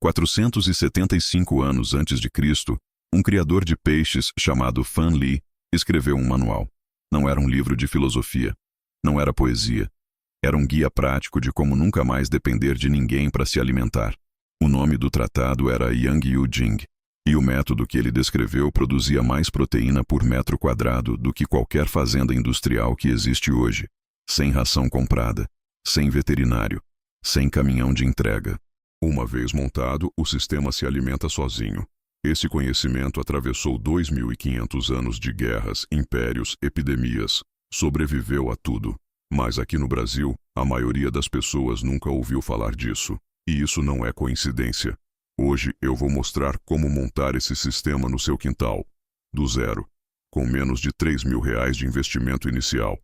475 anos antes de Cristo, um criador de peixes chamado Fan Li escreveu um manual. Não era um livro de filosofia, não era poesia. Era um guia prático de como nunca mais depender de ninguém para se alimentar. O nome do tratado era Yang Yu Jing, e o método que ele descreveu produzia mais proteína por metro quadrado do que qualquer fazenda industrial que existe hoje, sem ração comprada, sem veterinário, sem caminhão de entrega. Uma vez montado, o sistema se alimenta sozinho. Esse conhecimento atravessou 2.500 anos de guerras, impérios, epidemias. Sobreviveu a tudo. Mas aqui no Brasil, a maioria das pessoas nunca ouviu falar disso. E isso não é coincidência. Hoje eu vou mostrar como montar esse sistema no seu quintal. Do zero. Com menos de R$3.000 de investimento inicial.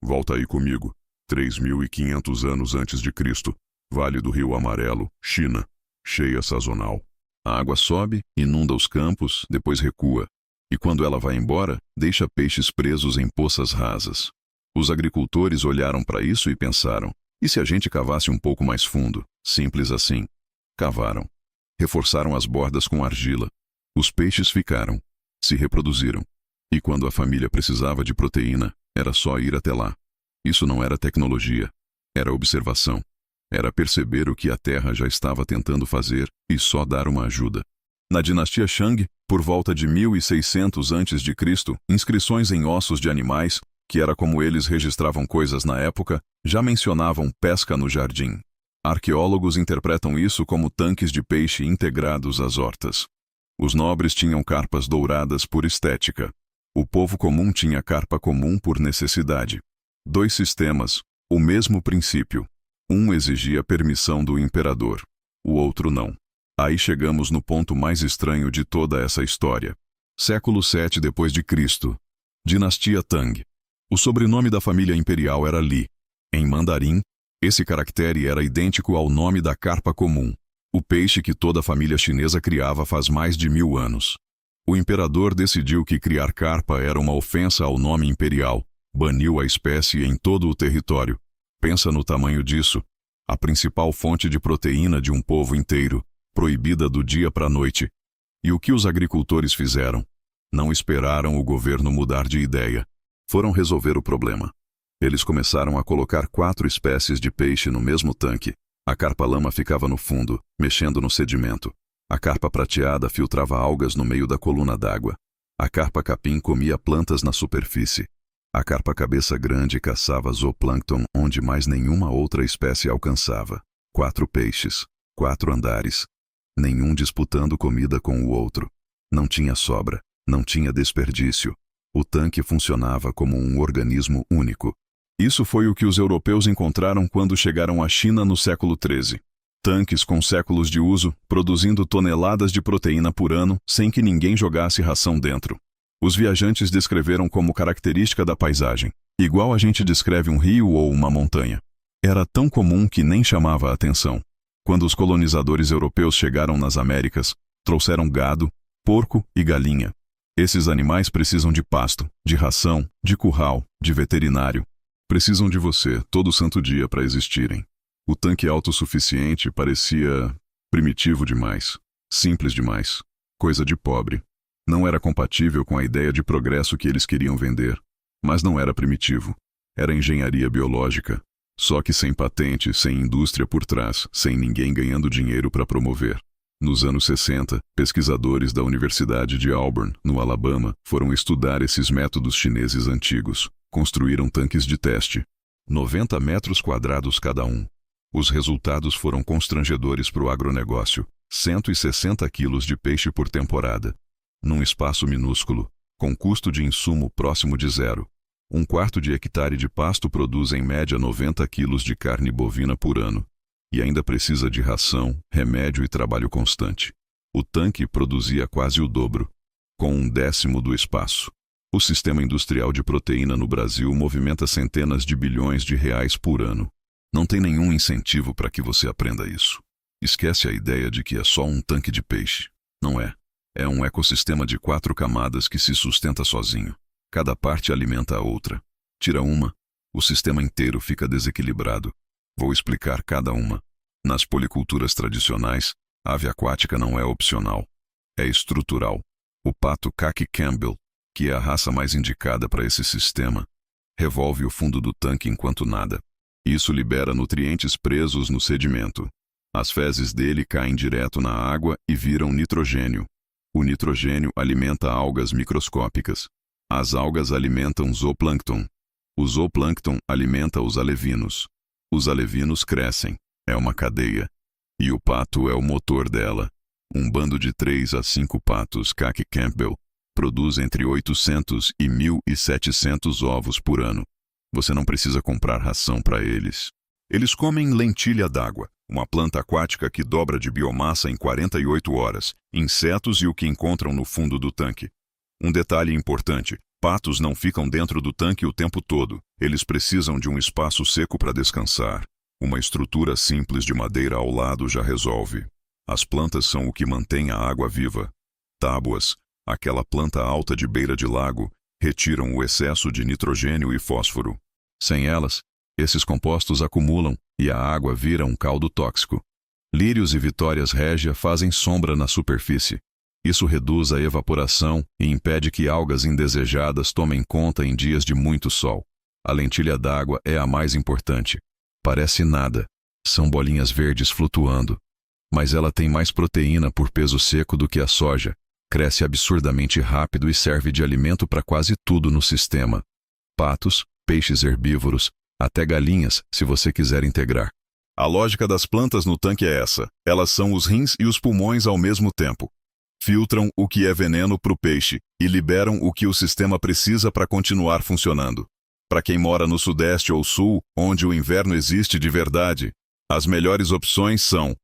Volta aí comigo. 3.500 anos antes de Cristo. Vale do Rio Amarelo, China. Cheia sazonal. A água sobe, inunda os campos, depois recua. E quando ela vai embora, deixa peixes presos em poças rasas. Os agricultores olharam para isso e pensaram, e se a gente cavasse um pouco mais fundo? Simples assim. Cavaram. Reforçaram as bordas com argila. Os peixes ficaram. Se reproduziram. E quando a família precisava de proteína, era só ir até lá. Isso não era tecnologia. Era observação. Era perceber o que a Terra já estava tentando fazer e só dar uma ajuda. Na dinastia Shang, por volta de 1600 a.C., inscrições em ossos de animais, que era como eles registravam coisas na época, já mencionavam pesca no jardim. Arqueólogos interpretam isso como tanques de peixe integrados às hortas. Os nobres tinham carpas douradas por estética. O povo comum tinha carpa comum por necessidade. Dois sistemas, o mesmo princípio. Um exigia permissão do imperador, o outro não. Aí chegamos no ponto mais estranho de toda essa história. Século 7 depois de Cristo. Dinastia Tang. O sobrenome da família imperial era Li. Em mandarim, esse caractere era idêntico ao nome da carpa comum, o peixe que toda a família chinesa criava faz mais de 1000 anos. O imperador decidiu que criar carpa era uma ofensa ao nome imperial, baniu a espécie em todo o território. Pensa no tamanho disso. A principal fonte de proteína de um povo inteiro, proibida do dia para a noite. E o que os agricultores fizeram? Não esperaram o governo mudar de ideia. Foram resolver o problema. Eles começaram a colocar 4 espécies de peixe no mesmo tanque. A carpa-lama ficava no fundo, mexendo no sedimento. A carpa prateada filtrava algas no meio da coluna d'água. A carpa-capim comia plantas na superfície. A carpa cabeça grande caçava zooplâncton onde mais nenhuma outra espécie alcançava. 4 peixes, 4 andares. Nenhum disputando comida com o outro. Não tinha sobra, não tinha desperdício. O tanque funcionava como um organismo único. Isso foi o que os europeus encontraram quando chegaram à China no século XIII. Tanques com séculos de uso, produzindo toneladas de proteína por ano, sem que ninguém jogasse ração dentro. Os viajantes descreveram como característica da paisagem, igual a gente descreve um rio ou uma montanha. Era tão comum que nem chamava a atenção. Quando os colonizadores europeus chegaram nas Américas, trouxeram gado, porco e galinha. Esses animais precisam de pasto, de ração, de curral, de veterinário. Precisam de você todo santo dia para existirem. O tanque autossuficiente parecia primitivo demais, simples demais, coisa de pobre. Não era compatível com a ideia de progresso que eles queriam vender, mas não era primitivo. Era engenharia biológica, só que sem patente, sem indústria por trás, sem ninguém ganhando dinheiro para promover. Nos anos 60, pesquisadores da Universidade de Auburn, no Alabama, foram estudar esses métodos chineses antigos. Construíram tanques de teste, 90 metros quadrados cada um. Os resultados foram constrangedores para o agronegócio, 160 quilos de peixe por temporada. Num espaço minúsculo, com custo de insumo próximo de zero. 1/4 de hectare de pasto produz em média 90 quilos de carne bovina por ano. E ainda precisa de ração, remédio e trabalho constante. O tanque produzia quase o dobro, com 1/10 do espaço. O sistema industrial de proteína no Brasil movimenta centenas de bilhões de reais por ano. Não tem nenhum incentivo para que você aprenda isso. Esquece a ideia de que é só um tanque de peixe. Não é. É um ecossistema de 4 camadas que se sustenta sozinho. Cada parte alimenta a outra. Tira uma, o sistema inteiro fica desequilibrado. Vou explicar cada uma. Nas policulturas tradicionais, A ave aquática não é opcional, é estrutural. O pato Khaki Campbell, que é a raça mais indicada para esse sistema, revolve o fundo do tanque enquanto nada. Isso libera nutrientes presos no sedimento. As fezes dele caem direto na água e viram nitrogênio. O nitrogênio alimenta algas microscópicas. As algas alimentam zooplâncton. O zooplâncton alimenta os alevinos. Os alevinos crescem. É uma cadeia. E o pato é o motor dela. Um bando de 3 a 5 patos Khaki Campbell produz entre 800 e 1.700 ovos por ano. Você não precisa comprar ração para eles. Eles comem lentilha d'água, uma planta aquática que dobra de biomassa em 48 horas, insetos e o que encontram no fundo do tanque. Um detalhe importante: patos não ficam dentro do tanque o tempo todo. Eles precisam de um espaço seco para descansar. Uma estrutura simples de madeira ao lado já resolve. As plantas são o que mantém a água viva. Tábuas, aquela planta alta de beira de lago, retiram o excesso de nitrogênio e fósforo. Sem elas, esses compostos acumulam e a água vira um caldo tóxico. Lírios e vitórias régia fazem sombra na superfície. Isso reduz a evaporação e impede que algas indesejadas tomem conta em dias de muito sol. A lentilha d'água é a mais importante. Parece nada. São bolinhas verdes flutuando. Mas ela tem mais proteína por peso seco do que a soja. Cresce absurdamente rápido e serve de alimento para quase tudo no sistema. Patos, peixes herbívoros, até galinhas, se você quiser integrar. A lógica das plantas no tanque é essa. Elas são os rins e os pulmões ao mesmo tempo. Filtram o que é veneno para o peixe e liberam o que o sistema precisa para continuar funcionando. Para quem mora no sudeste ou sul, onde o inverno existe de verdade, as melhores opções são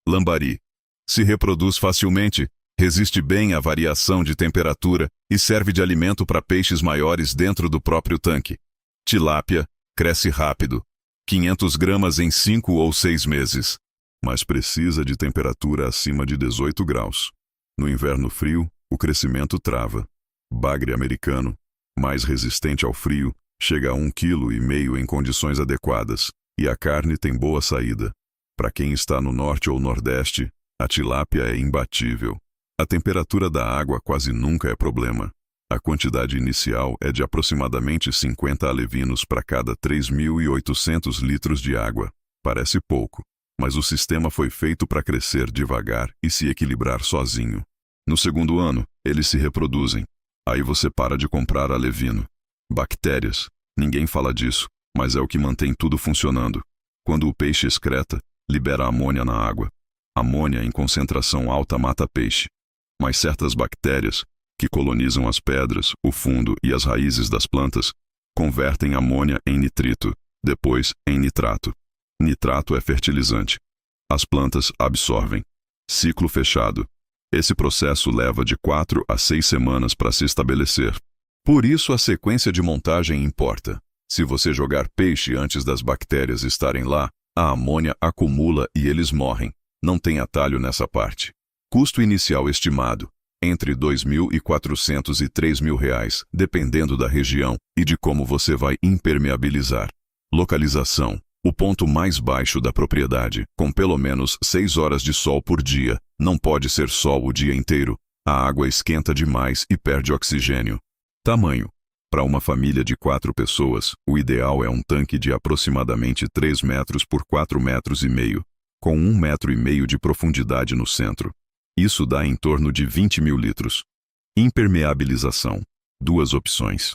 lambari. Se reproduz facilmente, resiste bem à variação de temperatura e serve de alimento para peixes maiores dentro do próprio tanque. Tilápia cresce rápido, 500 gramas em 5 ou 6 meses, mas precisa de temperatura acima de 18 graus. No inverno frio, o crescimento trava. Bagre americano, mais resistente ao frio, chega a 1,5 kg em condições adequadas, e a carne tem boa saída. Para quem está no norte ou nordeste, a tilápia é imbatível. A temperatura da água quase nunca é problema. A quantidade inicial é de aproximadamente 50 alevinos para cada 3.800 litros de água. Parece pouco, mas o sistema foi feito para crescer devagar e se equilibrar sozinho. No segundo ano, eles se reproduzem. Aí você para de comprar alevino. Bactérias. Ninguém fala disso, mas é o que mantém tudo funcionando. Quando o peixe excreta, libera amônia na água. Amônia em concentração alta mata peixe. Mas certas bactérias, que colonizam as pedras, o fundo e as raízes das plantas, convertem amônia em nitrito, depois em nitrato. Nitrato é fertilizante. As plantas absorvem. Ciclo fechado. Esse processo leva de 4 a 6 semanas para se estabelecer. Por isso a sequência de montagem importa. Se você jogar peixe antes das bactérias estarem lá, a amônia acumula e eles morrem. Não tem atalho nessa parte. Custo inicial estimado: entre R$ 2.400 e R$ 3.000, dependendo da região e de como você vai impermeabilizar. Localização: o ponto mais baixo da propriedade, com pelo menos 6 horas de sol por dia. Não pode ser sol o dia inteiro. A água esquenta demais e perde oxigênio. Tamanho: para uma família de 4 pessoas, o ideal é um tanque de aproximadamente 3 metros por 4,5 metros, com 1,5 metro de profundidade no centro. Isso dá em torno de 20.000 litros. Impermeabilização: 2 opções.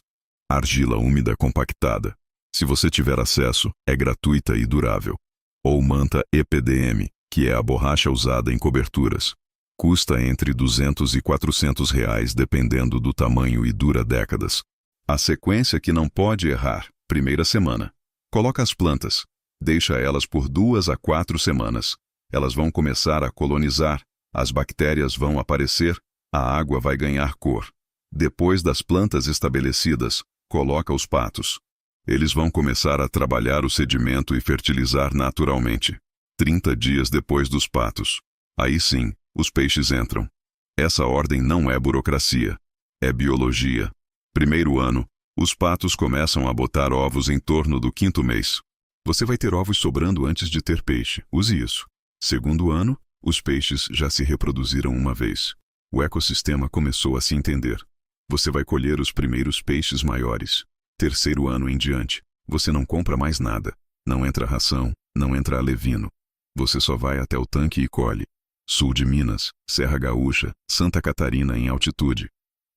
Argila úmida compactada. Se você tiver acesso, é gratuita e durável. Ou manta EPDM, que é a borracha usada em coberturas. Custa entre R$ 200 e R$ 400, dependendo do tamanho, e dura décadas. A sequência que não pode errar: primeira semana. Coloca as plantas. Deixa elas por 2 a 4 semanas. Elas vão começar a colonizar, as bactérias vão aparecer, a água vai ganhar cor. Depois das plantas estabelecidas, coloca os patos. Eles vão começar a trabalhar o sedimento e fertilizar naturalmente. 30 dias depois dos patos. Aí sim, os peixes entram. Essa ordem não é burocracia. É biologia. Primeiro ano, os patos começam a botar ovos em torno do 5º mês. Você vai ter ovos sobrando antes de ter peixe. Use isso. Segundo ano, Os peixes já se reproduziram uma vez. O ecossistema começou a se entender. Você vai colher os primeiros peixes maiores. Terceiro ano em diante, você não compra mais nada. Não entra ração, não entra alevino. Você só vai até o tanque e colhe. Sul de Minas, Serra Gaúcha, Santa Catarina em altitude.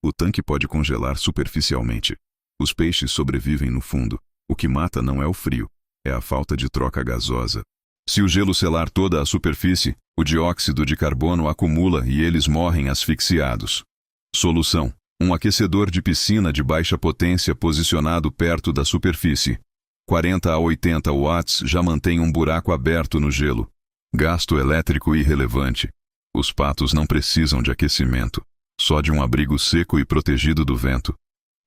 O tanque pode congelar superficialmente. Os peixes sobrevivem no fundo. O que mata não é o frio, é a falta de troca gasosa. Se o gelo selar toda a superfície, o dióxido de carbono acumula e eles morrem asfixiados. Solução: um aquecedor de piscina de baixa potência posicionado perto da superfície. 40 a 80 watts já mantém um buraco aberto no gelo. Gasto elétrico irrelevante. Os patos não precisam de aquecimento, só de um abrigo seco e protegido do vento.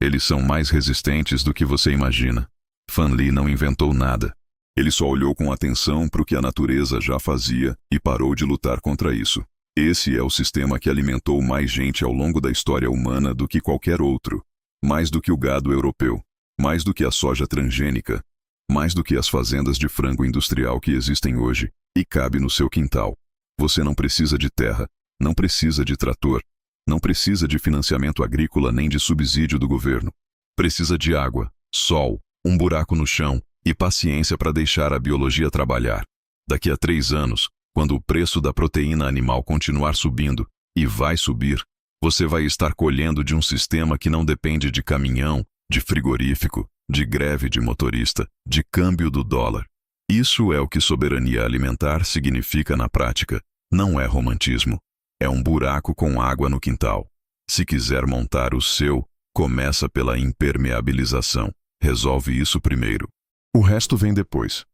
Eles são mais resistentes do que você imagina. Fan Li não inventou nada. Ele só olhou com atenção para o que a natureza já fazia e parou de lutar contra isso. Esse é o sistema que alimentou mais gente ao longo da história humana do que qualquer outro. Mais do que o gado europeu. Mais do que a soja transgênica. Mais do que as fazendas de frango industrial que existem hoje. E cabe no seu quintal. Você não precisa de terra. Não precisa de trator. Não precisa de financiamento agrícola nem de subsídio do governo. Precisa de água, sol, um buraco no chão e paciência para deixar a biologia trabalhar. Daqui a 3 anos, quando o preço da proteína animal continuar subindo, e vai subir, você vai estar colhendo de um sistema que não depende de caminhão, de frigorífico, de greve de motorista, de câmbio do dólar. Isso é o que soberania alimentar significa na prática. Não é romantismo. É um buraco com água no quintal. Se quiser montar o seu, começa pela impermeabilização. Resolve isso primeiro. O resto vem depois.